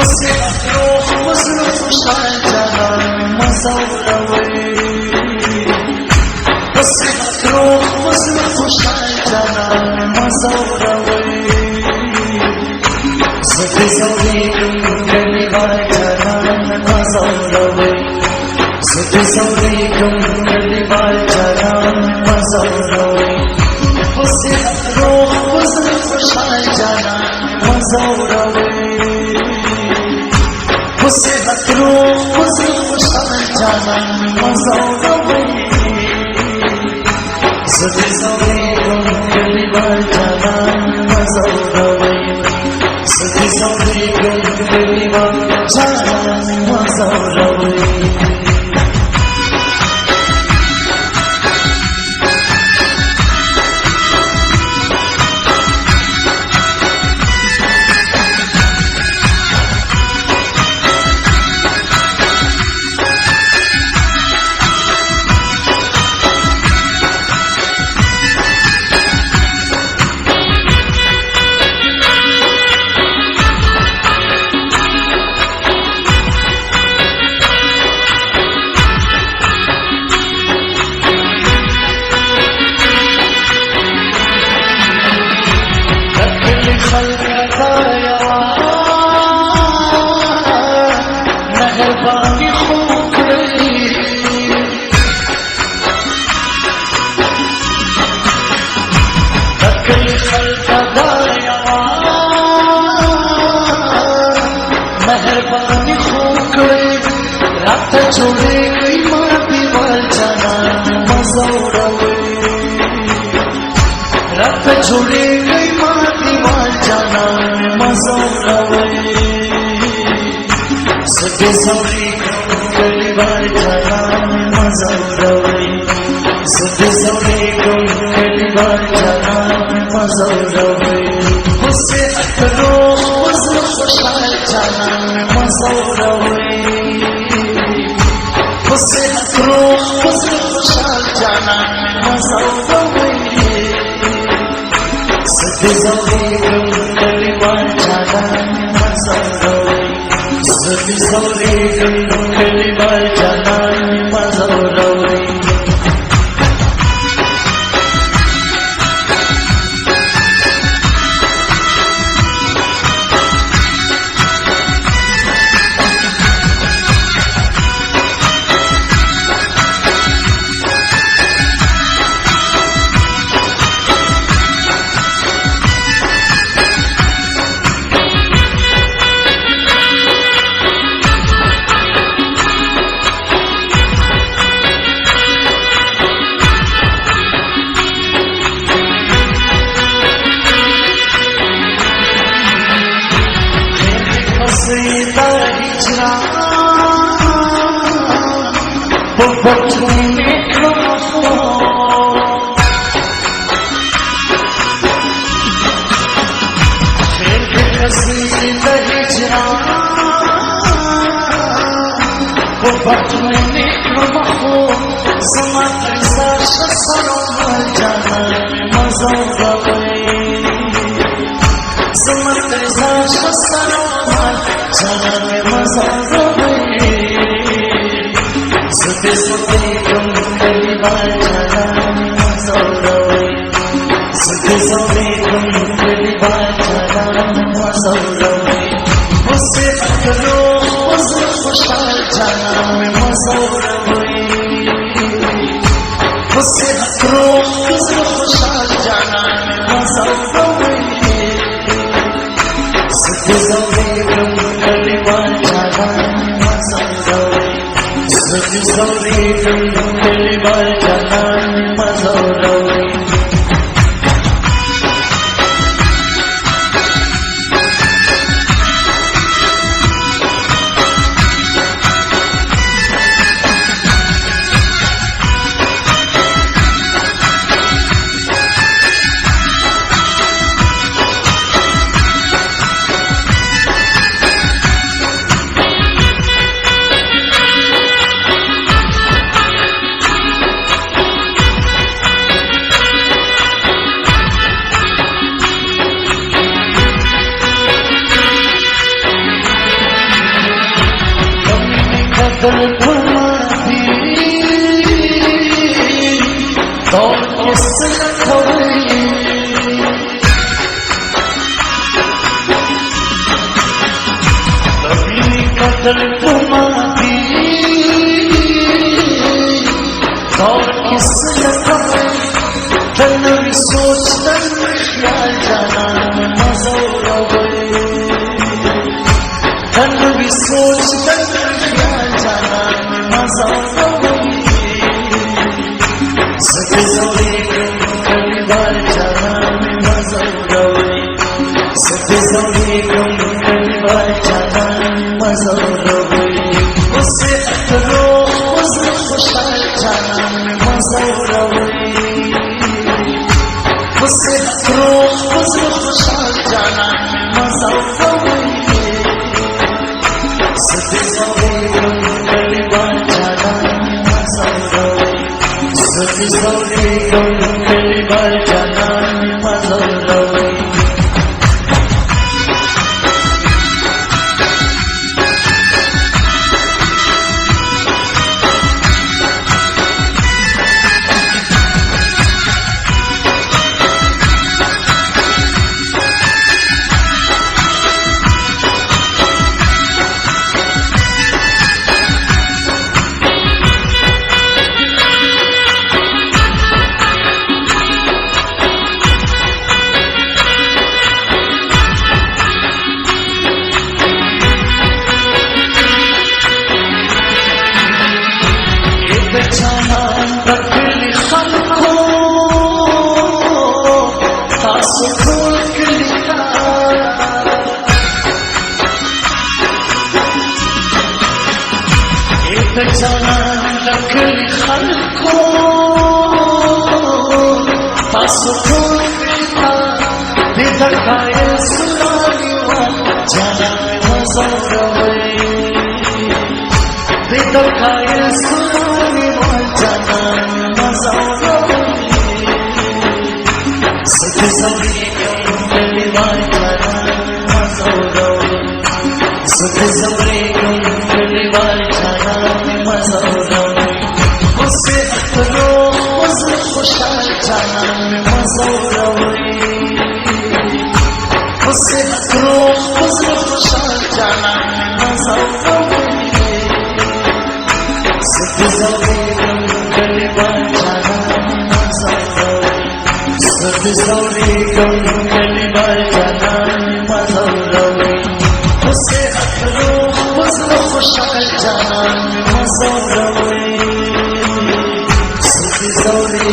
وصلت روح وصلت وشعل جنان مزوروي وصلت روح وصلت وشعل جنان مزوروي صدي صديقم كلمة جنان مزوروي صدي صديقم كلمة جنان مزوروي وصلت روح وصلت وشعل جنان مزوروي وصلت روح وصلت وشعل جنان مزوروي صدي صديقم كلمة جنان مزوروي صدي صديقم كلمة جنان مزوروي छोड़े गई माँ दीवार जनान मज़ौरवे रात छोड़े गई माँ दीवार जनान मज़ौरवे सदे सौरी कलीवार जनान मज़ौरवे सदे सौरी कलीवार जनान मज़ौरवे उससे अकरो उससे खुशाल जनान मज़ौरवे उससे रोह उससे खुशाल जनान मज़ौरवे सदे सौरी कलीवार जनान मज़ौरवे सदे सौरी कलीवार जनान मज़ौरवे सीता हिजरा वो बचने में खो फिर सीता हिजरा वो बचने में खो समात साश सरोवर जनान मज़ौरवे समात साश सरोवर जनान मज़ौरवे सदे सौरीकम कलीवार जनान मज़ौरवे सदे सौरीकम कलीवार जनान मज़ौरवे उससे अकरो उससे खुशाल जनान मज़ौरवे उससे अकरो उससे खुशाल जनान मज़ौरवे सदे सौरीकम कलीवार जनान मज़ौरवे सदे सौरीकम कलीवार जनान मज़ौरवे तड़पुमाती और किस लम्हे तन्वी सोच तन्वी ख्याल जाना मज़ौरवे तन्वी सोच तन्वी ख्याल जाना मज़ौरवे सके ज़ौरे कली बार जाना मज़ौरवे सके ज़ौरे कली बार जाना मज़ौरवे उससे अतरो उसे खुशाल जाना मज़ौरवे उससे अतरो उसे खुशाल जाना मज़ौरवे सके ज़ौरे कली बार जाना मज़ौरवे सके ज़ौरे कली बार जाना मज़ौरवे जाना लकल खलको पासुखों का बेदकाए सुनानिवा जाना मज़ौरवे बेदकाए सुनानिवा जाना मज़ौरवे सके ज़ौरे कली बार जाना मज़ौरवे सके ज़ौरे कली बार जाना मज़ौरवे उससे अतरो उसे खुशाल जाना मज़ौरवे उससे अतरो उसे खुशाल जाना मज़ौरवे सके ज़ौरे कली बार जाना मज़ौरवे सके ज़ौरे कली बार जाना मज़ौरवे उससे अतरो उसे खुशाल जाना मज़ौरवे सके ज़ौरे